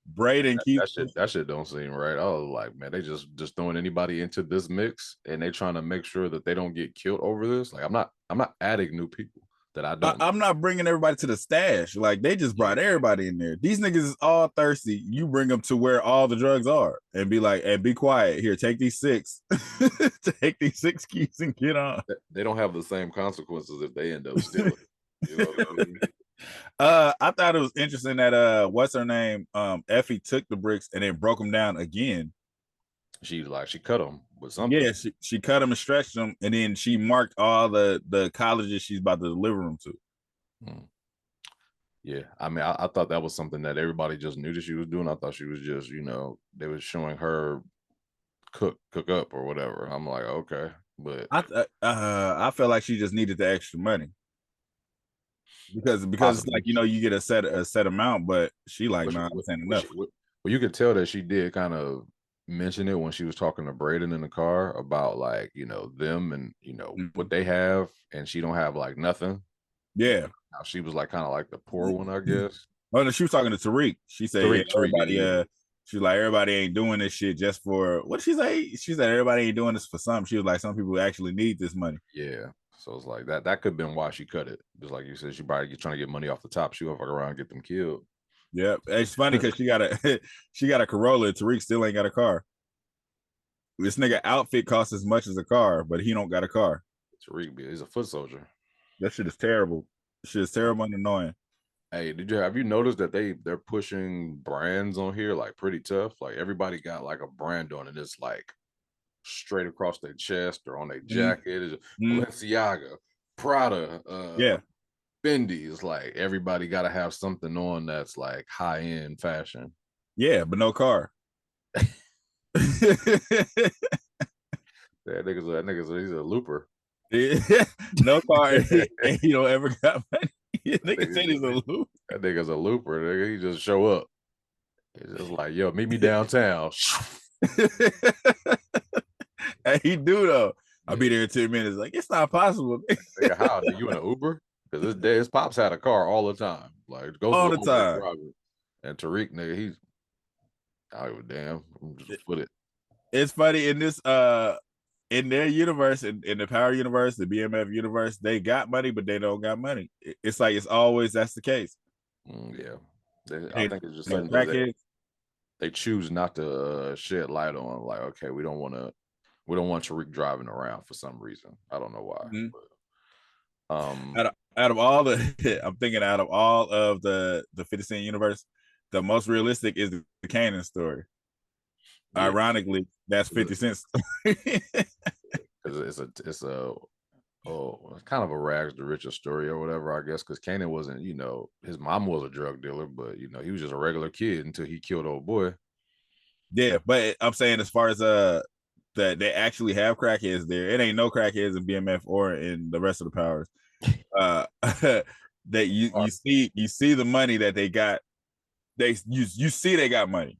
Braden keeps that shit don't seem right. I was like, man, they just throwing anybody into this mix and they trying to make sure that they don't get killed over this. Like, I'm not adding new people that I don't. I'm not bringing everybody to the stash. Like, they just brought everybody in there. These niggas is all thirsty. You bring them to where all the drugs are and be like, and be quiet. Here, take these 6. Take these 6 keys and get on. They don't have the same consequences if they end up stealing. You know what I mean? I thought it was interesting that what's her name? Effie took the bricks and then broke them down again. She cut them with something. Yeah, she cut them and stretched them, and then she marked all the colleges she's about to deliver them to. Yeah, I mean, I thought that was something that everybody just knew that she was doing. I thought she was just, they were showing her cook up or whatever. I'm like, okay, but I felt like she just needed the extra money. Because possibly. like, you get a set amount, but she like, nah, this ain't enough. Well, you could tell that she did kind of mention it when she was talking to Braden in the car about like, them and what they have, and she don't have like nothing. Yeah. She was like kind of like the poor one, I guess. Oh no, she was talking to Tariq. She said, yeah, Tariq, everybody, yeah. she's like, everybody ain't doing this shit just for what did she say? She said everybody ain't doing this for something. She was like, some people actually need this money. Yeah. So it's like that could have been why she cut it. Just like you said, she probably trying to get money off the top. She gonna fuck around and get them killed. Yep. It's funny because she got a Corolla. Tariq still ain't got a car. This nigga outfit costs as much as a car, but he don't got a car. Tariq, he's a foot soldier. That shit is terrible. Shit is terrible and annoying. Hey, have you noticed that they're pushing brands on here like pretty tough? Like everybody got like a brand on it. It's like straight across their chest or on their jacket. It's Balenciaga, Prada, yeah, Fendi. It's like everybody got to have something on that's like high end fashion. Yeah, but no car. That nigga's he's a looper. No car, and he don't ever got money. Nigga said he's a looper. That nigga's a looper. Nigga, he just show up. It's just like, yo, meet me downtown. And he do though. I'll be there in 10 minutes. Like, it's not possible. Nigga, how? Are you in an Uber? Because his pops had a car all the time. Like, goes all the time. And Tariq, nigga, he's I don't give a damn. I'm just with it. It's funny in this in their universe, in the Power universe, the BMF universe, they got money, but they don't got money. It's like it's always that's the case. Yeah, I think it's just something they choose not to shed light on. Like, okay, we don't want Tariq driving around for some reason. I don't know why. But, out of all the, I'm thinking out of all of the 50 Cent universe, the most realistic is the Kanan story. Yeah. Ironically, that's 50 Cent's story. it's kind of a rags to riches story or whatever, I guess, because Kanan wasn't, his mom was a drug dealer, but he was just a regular kid until he killed old boy. Yeah, but I'm saying as far as that they actually have crackheads there, it ain't no crackheads in BMF or in the rest of the powers. That you see the money that they got. You see they got money.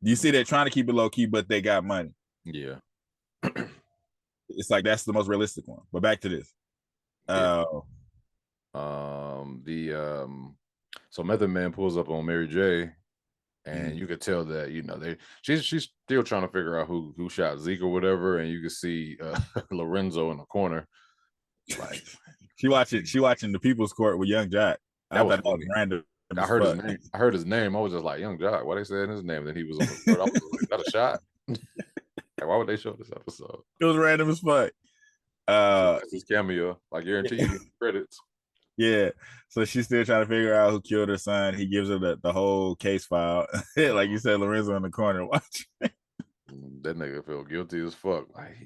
You see they're trying to keep it low key, but they got money. Yeah. It's like that's the most realistic one. But back to this. So Method Man pulls up on Mary J, and you could tell that she's still trying to figure out who shot Zeke or whatever, and you can see Lorenzo in the corner. Like she watching the People's Court with Young Jack. I thought that was random. I heard his name. I was just like, Young Jock. Why they saying his name? Then he was on the court. I was like, is that a shot? Why would they show this episode? It was random as fuck. That's his cameo. Like, guarantee you credits. Yeah. So she's still trying to figure out who killed her son. He gives her the whole case file. Like you said, Lorenzo in the corner watching. That nigga feel guilty as fuck. Like,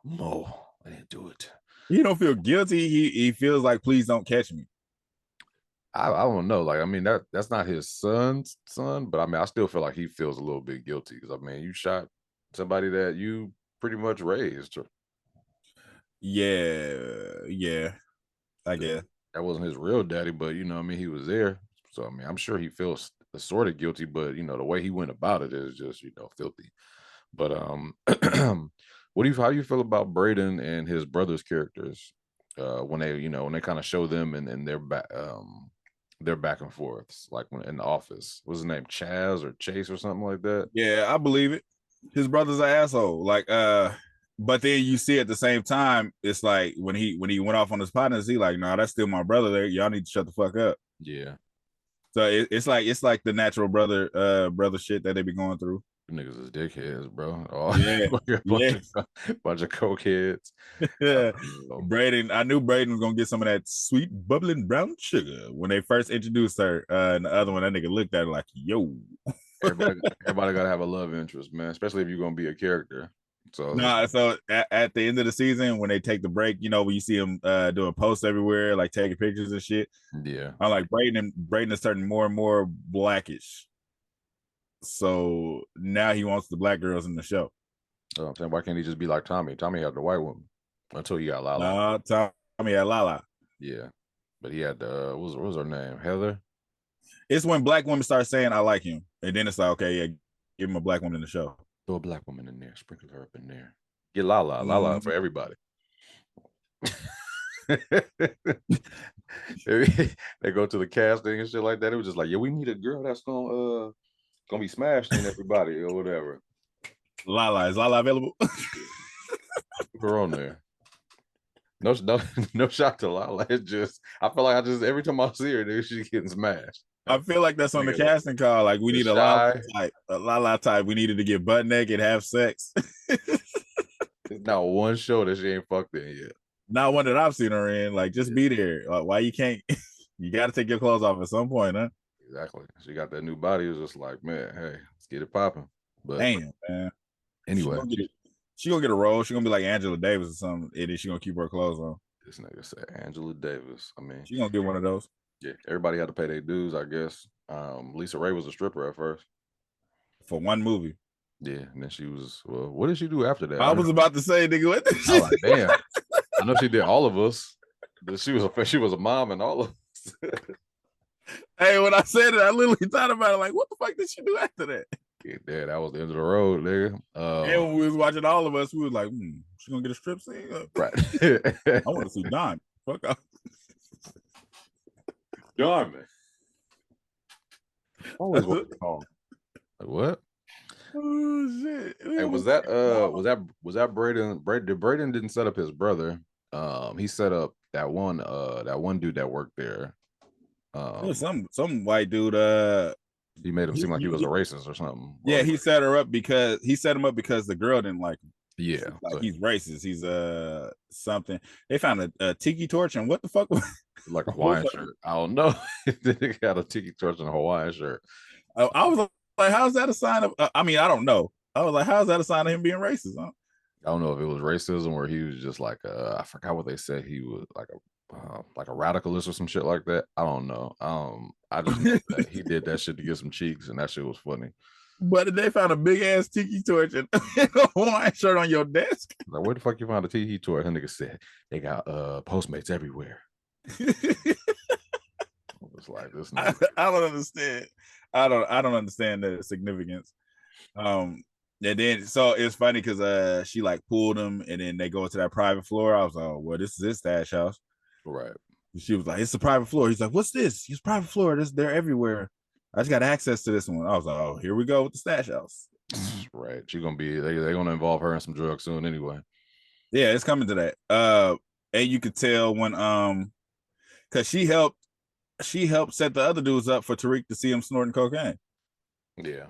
Mo, I didn't do it. He don't feel guilty. He feels like, please don't catch me. I don't know. Like, I mean, that's not his son's son, but I mean, I still feel like he feels a little bit guilty because I mean, you shot somebody that you pretty much raised. Yeah. I guess that wasn't his real daddy, but I mean, he was there. So I mean, I'm sure he feels sort of guilty, but the way he went about it is just filthy. But how do you feel about Braden and his brother's characters when they kind of show them and their back and forths, like when in the office? What's his name, Chaz or Chase or something like that? Yeah, I believe it. His brother's an asshole. Like, but then you see at the same time, it's like when he went off on his partners, he like, nah, that's still my brother. There, y'all need to shut the fuck up. Yeah. So it's like the natural brother shit that they be going through. Niggas is dickheads, bro. Bunch of cokeheads. Yeah. Braden, I knew Braden was gonna get some of that sweet bubbling brown sugar when they first introduced her. And the other one, that nigga looked at her like, yo. everybody gotta have a love interest, man, especially if you're gonna be a character. So so at the end of the season, when they take the break, when you see him doing posts everywhere, like taking pictures and shit. Yeah. I'm like, Braden is turning more and more blackish. So now he wants the black girls in the show. So I'm saying, why can't he just be like Tommy? Tommy had the white woman until he got Lala. Tommy had Lala. Yeah, but he had what was her name? Heather. It's when black women start saying I like him, and then it's like, okay, yeah, give him a black woman in the show. Throw a black woman in there, sprinkle her up in there. Get Lala for everybody. They go to the casting and shit like that. It was just like, yeah, we need a girl that's gonna be smashing everybody or whatever. Lala, is Lala available? Put her on there. No shot to Lala. It's just I feel like every time I see her, dude, she's getting smashed. I feel like that's on the casting call. Like we need a Lala type. A Lala type. We needed to get butt naked, have sex. There's not one show that she ain't fucked in yet. Not one that I've seen her in. Like, just be there. Like, why you can't? You got to take your clothes off at some point, huh? Exactly. She got that new body. It was just like, man, hey, let's get it popping. But damn, man. Anyway, she gonna get a role. She gonna be like Angela Davis or something, and then she gonna keep her clothes on. This nigga said Angela Davis. I mean, she gonna get one of those. Yeah, everybody had to pay their dues, I guess. Lisa Ray was a stripper at first for one movie. Yeah, and then she was. Well, what did she do after that? I was about to say, nigga, what? I was like, damn. I know she did All of Us. She was a mom and all of us. Hey, when I said it, I literally thought about it. Like, what the fuck did she do after that? Yeah, that was the end of the road, nigga. And when we was watching All of Us, we was like, she gonna get a strip scene? Right. I want to see Don. Fuck off. Don, man. Always want to call. Like, what? Oh shit! Hey, was that Braden? Braden didn't set up his brother. He set up that one dude that worked there. Some white dude. He made him seem like he was a racist or something. Yeah, he set him up because the girl didn't like him. Yeah, like he's racist. He's something. They found a tiki torch and what the fuck? Like a Hawaiian shirt. I don't know. They got a tiki torch and a Hawaiian shirt. I was like, how's that a sign of? I mean, I don't know. I was like, how's that a sign of him being racist? Huh? I don't know if it was racism or he was just like I forgot what they said. He was like a radicalist or some shit like that. I don't know. I just know that he did that shit to get some cheeks, and that shit was funny. But they found a big ass tiki torch and a Hawaiian shirt on your desk. Like, where the fuck you found a tiki torch? And nigga said they got Postmates everywhere. It's like this. I don't understand. I don't understand the significance. And then so it's funny because she like pulled him, and then they go to that private floor. I was like, oh, well, this is his stash house, right? She was like, it's a private floor. He's like, what's this? It's private floor. They're everywhere. I just got access to this one. I was like, oh, here we go with the stash house. Right. She's gonna be they're gonna involve her in some drugs soon anyway. Yeah, it's coming to that. And you could tell when because she helped set the other dudes up for Tariq to see him snorting cocaine. Yeah.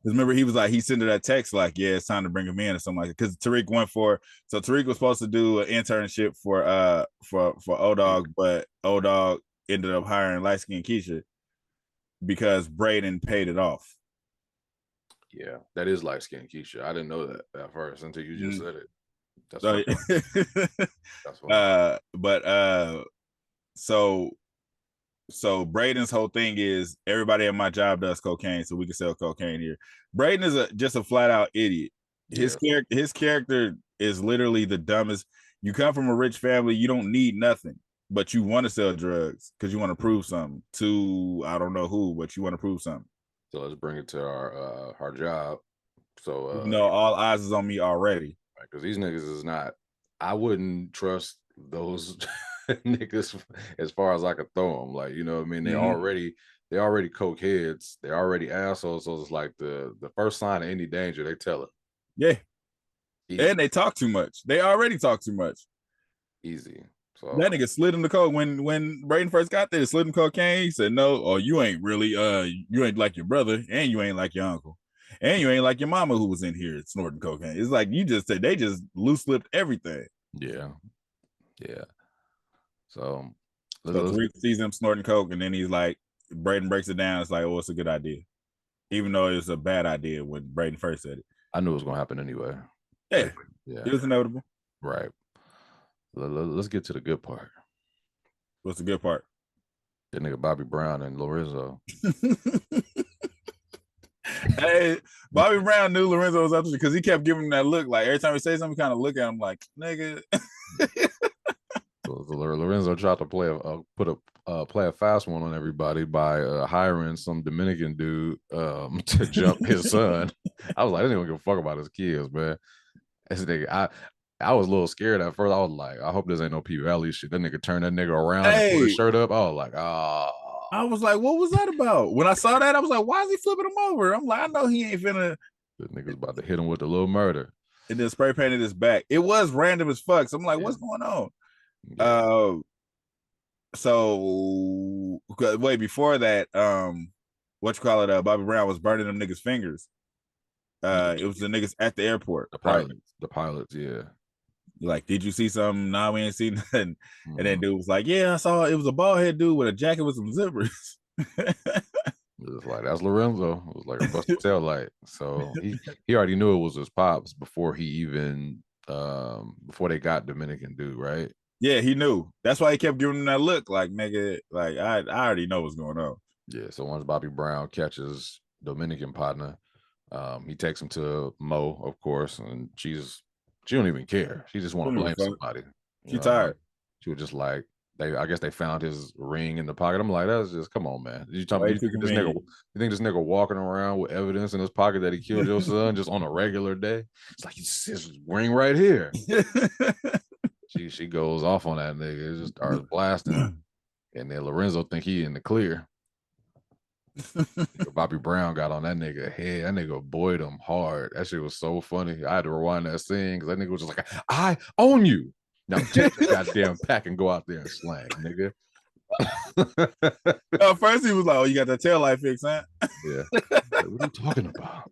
Because remember, he was like, he sent her that text like, yeah, it's time to bring him in or something like that. Because Tariq Tariq was supposed to do an internship for O-Dog, but O-Dog ended up hiring light skinned Keisha because Braden paid it off. Yeah, that is light skinned Keisha. I didn't know that at first until you just said it. That's funny. So Braden's whole thing is everybody at my job does cocaine, so we can sell cocaine here. Braden is just a flat out idiot. His character is literally the dumbest. You come from a rich family, you don't need nothing, but you want to sell drugs because you want to prove something to I don't know who, but you want to prove something. So let's bring it to our job. So all eyes is on me already. Because these niggas is not. I wouldn't trust those niggas as far as I could throw them. Like, you know what I mean? They already coke heads. They already assholes. So it's like the first sign of any danger, they tell it. Yeah. Easy. And they talk too much. They already talk too much. Easy. So that nigga slid him the coke when Braden first got there. Slid him cocaine. He said, "No, or you ain't really you ain't like your brother, and you ain't like your uncle, and you ain't like your mama who was in here snorting cocaine." It's like you just said they just loose lipped everything. Yeah. So Tariq sees him snorting coke, and then he's like, Braden breaks it down. It's like, oh, it's a good idea, even though it's a bad idea when Braden first said it. I knew it was gonna happen anyway. Yeah, it was inevitable. Right. Let's get to the good part. What's the good part? That nigga Bobby Brown and Lorenzo. Hey, Bobby Brown knew Lorenzo was up to you because he kept giving him that look. Like every time he says something, kind of look at him like, nigga. So Lorenzo tried to play a fast one on everybody by hiring some Dominican dude to jump his son. I was like, I didn't even give a fuck about his kids, man. This nigga, I was a little scared at first. I was like, I hope this ain't no P Valley shit. That nigga turned that nigga around and pulled his Hey, shirt up. I was like, ah. I was like, what was that about? When I saw that, I was like, why is he flipping him over? I'm like, I know he ain't finna. The nigga's about to hit him with a little murder. And then spray painted his back. It was random as fuck. So I'm like, what's going on? Yeah. So wait, before that, what you call it? Bobby Brown was burning them niggas' fingers. It was the niggas at the airport. The pilots, yeah. Like, did you see something? Nah, we ain't seen nothing. And then dude was like, yeah, I saw it was a bald head dude with a jacket with some zippers. It was like, that's Lorenzo. It was like a busted tail light. So he already knew it was his pops before he even before they got Dominican dude, right? Yeah, he knew. That's why he kept giving him that look, like, nigga, like I already know what's going on. Yeah. So once Bobby Brown catches Dominican partner, he takes him to Mo, of course, and she don't even care. She just want to blame somebody. She tired. She was just like, I guess they found his ring in the pocket. I'm like, that's just, come on, man. You think this nigga walking around with evidence in his pocket that he killed your son just on a regular day? It's like, his ring right here. She goes off on that nigga. It just starts blasting. And then Lorenzo think he in the clear. Bobby Brown got on that nigga head. That nigga buoyed him hard. That shit was so funny. I had to rewind that scene because that nigga was just like, I own you. Now take the goddamn pack and go out there and slang, nigga. First he was like, oh, you got that tail light fix, huh? Yeah. Like, what are you talking about?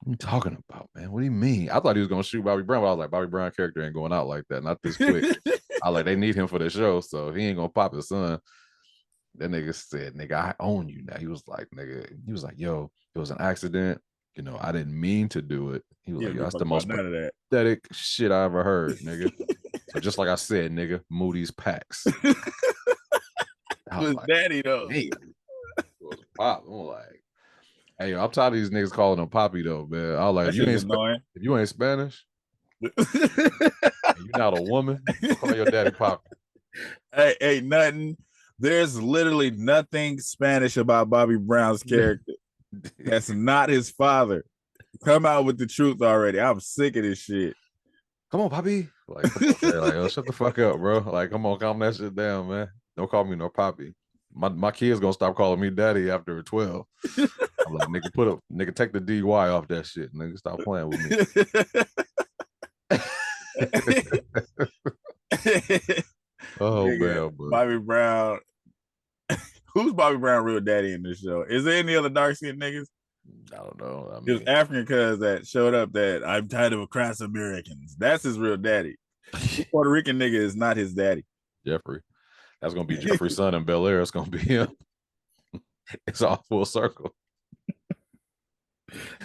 What are you talking about, man? What do you mean? I thought he was gonna shoot Bobby Brown, but I was like, Bobby Brown character ain't going out like that, not this quick. I like, they need him for the show, so he ain't gonna pop his son. That nigga said, nigga, I own you now. He was like, yo, it was an accident. You know, I didn't mean to do it. He was like, yo, that's the most pathetic shit I ever heard, nigga. So just like I said, nigga, Moody's packs. Was like, daddy though. Hey, it was pop. I'm like, hey, I'm tired of these niggas calling him Poppy though, man. I was like, if you ain't Spanish, you're not a woman, call your daddy Poppy. Hey, ain't nothing. There's literally nothing Spanish about Bobby Brown's character. That's not his father. Come out with the truth already. I'm sick of this shit. Come on, Poppy. Like, oh, shut the fuck up, bro. Like, come on, calm that shit down, man. Don't call me no Poppy. My kid's gonna stop calling me daddy after 12. I'm like, nigga, take the DY off that shit. Nigga, stop playing with me. Oh, man. Bobby Brown. Who's Bobby Brown real daddy in this show? Is there any other dark skinned niggas? I don't know. It was African cuz that showed up that I'm tired of across Americans. That's his real daddy. Puerto Rican nigga is not his daddy. Jeffrey. That's gonna be Jeffrey's son in Bel Air. It's gonna be him. It's all full circle.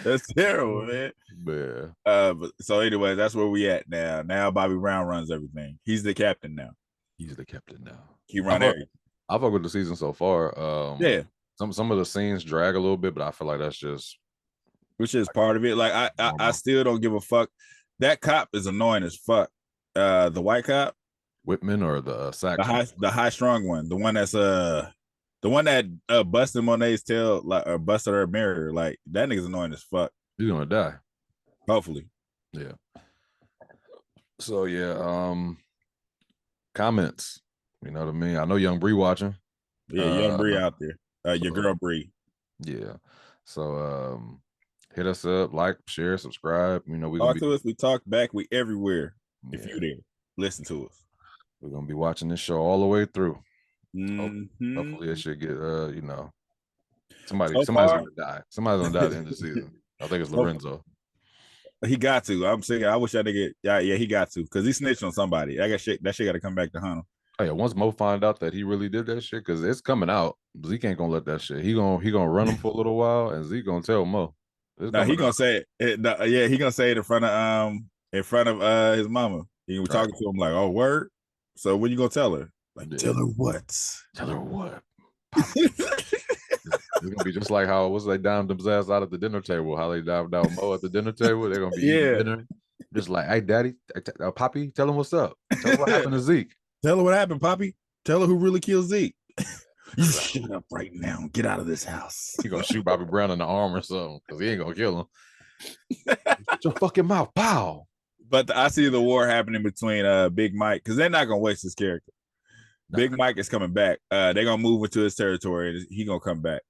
That's terrible, man. Yeah. But so anyway, that's where we at now. Now Bobby Brown runs everything. He's the captain now. He run everything. I fuck with the season so far. Yeah. Some of the scenes drag a little bit, but I feel like that's just, which is part of it. Like I still don't give a fuck. That cop is annoying as fuck. The white cop, Whitman, or the sack, the high strong one, the one that busted Monet's tail, like, or busted her mirror. Like, that nigga's annoying as fuck. He's gonna die. Hopefully. Yeah. So yeah, comments. You know what I mean? I know Young Bree watching. Yeah, Young Bree out there. Your girl Bree. Yeah. So hit us up, like, share, subscribe. You know, we talk to us. We talk back. We everywhere. Yeah. If you're there, listen to us. We're gonna be watching this show all the way through. Mm-hmm. Hopefully it should get you know, somebody's gonna die. Somebody's gonna die at the end of the season. I think it's Lorenzo. He got to. I'm saying, I wish I did get. Yeah, he got to, because he snitched on somebody. I got shit. That shit got to come back to hunt him. Oh yeah, once Mo find out that he really did that shit, because it's coming out, Zeke ain't gonna let that shit. He gonna run him for a little while, and Zeke gonna tell Mo. No, he gonna say it. Yeah, he gonna say it in front of his mama. He was talking to him like, "Oh, word." So when you gonna tell her? Like, tell her what? Tell her what? It's gonna be just like how they downed them ass out at the dinner table. How they dived down Mo at the dinner table. They're gonna be eating dinner. Just like, hey, daddy, Poppy, tell him what's up. Tell him what happened to Zeke. Tell her what happened, Poppy. Tell her who really killed Zeke. You shut up right now. Get out of this house. He gonna shoot Bobby Brown in the arm or something, because he ain't gonna kill him. Shut your fucking mouth. Pow. But I see the war happening between Big Mike because they're not gonna waste his character. Big Mike is coming back. They're gonna move into his territory and he gonna come back.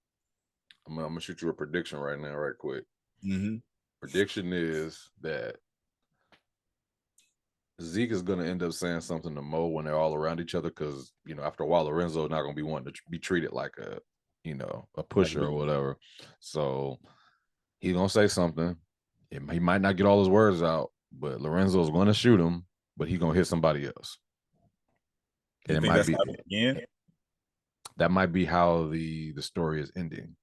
I'm gonna shoot you a prediction right now, right quick. Mm-hmm. Prediction is that Zeke is gonna end up saying something to Mo when they're all around each other because after a while Lorenzo's not gonna be wanting to be treated like a pusher or whatever. So he's gonna say something. He might not get all his words out, but Lorenzo's gonna shoot him, but he's gonna hit somebody else. And it might be again. That might be how the story is ending,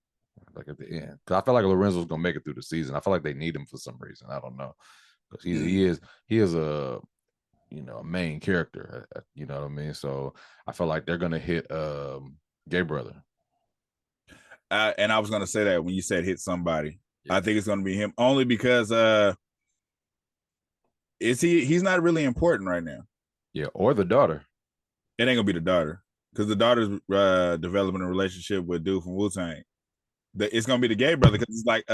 like at the end. Because I feel like Lorenzo's gonna make it through the season. I feel like they need him for some reason. I don't know, because he is a a main character. You know what I mean? So I feel like they're gonna hit Gay Brother. And I was gonna say that when you said hit somebody, I think it's gonna be him only because he's not really important right now. Yeah, or the daughter. It ain't gonna be the daughter because the daughter's developing a relationship with dude from Wu-Tang. It's gonna be the Gay Brother because it's like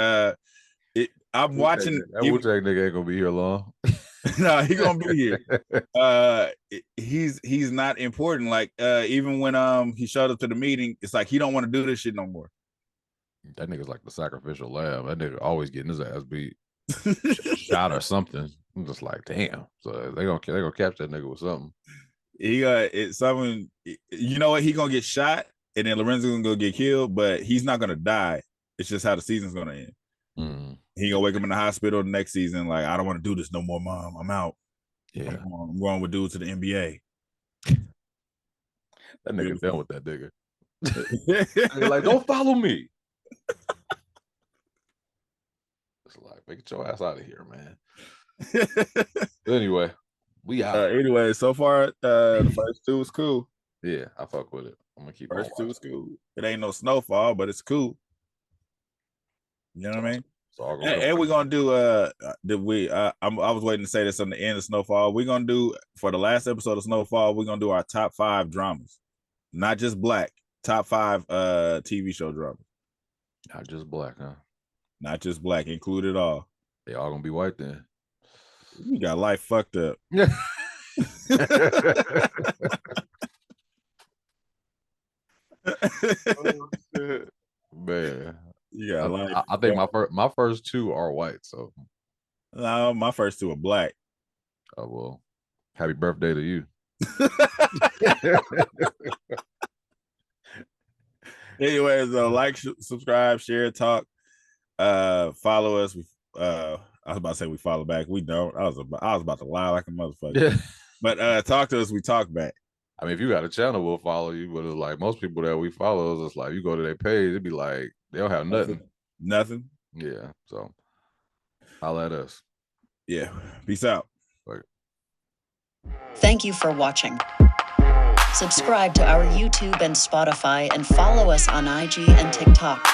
I'm watching that Wu-Tang nigga ain't gonna be here long. No, he gonna be here. He's not important. Like even when he showed up to the meeting, it's like he don't want to do this shit no more. That nigga's like the sacrificial lamb. That nigga always getting his ass beat, shot or something. I'm just like, damn. So they gonna catch that nigga with something. He it's something. You know what? He gonna get shot, and then Lorenzo's gonna go get killed, but he's not gonna die. It's just how the season's gonna end. Mm. He gonna wake up in the hospital the next season. Like, I don't want to do this no more, Mom. I'm out. Yeah, I'm going with dudes to the NBA. That nigga done with that nigga. They're like, don't follow me. It's like, get your ass out of here, man. Anyway, we out. Anyway, so far, the first two was cool. Yeah, I fuck with it. I'm gonna keep first two was cool. It ain't no snowfall, but it's cool. You know what I mean? And we're gonna do I was waiting to say this on the end of Snowfall. We're gonna do for the last episode of Snowfall, we're gonna do our top 5 dramas. Not just black, top 5 TV show dramas. Not just black, huh? Not just black, include it all. They all gonna be white then. You got life fucked up. Yeah. Oh, man. Yeah, I think my first 2 are white, so no, my first 2 are black. Oh well, happy birthday to you. Anyways, like, subscribe, share, talk, follow us. I was about to say we follow back. We don't. I was about to lie like a motherfucker. Yeah. But talk to us. We talk back. I mean, if you got a channel, we'll follow you. But it's like most people that we follow, it's like you go to their page, it'd be like they don't have nothing. Nothing. Yeah. So holla at us. Yeah. Peace out. Thank you for watching. Subscribe to our YouTube and Spotify and follow us on IG and TikTok.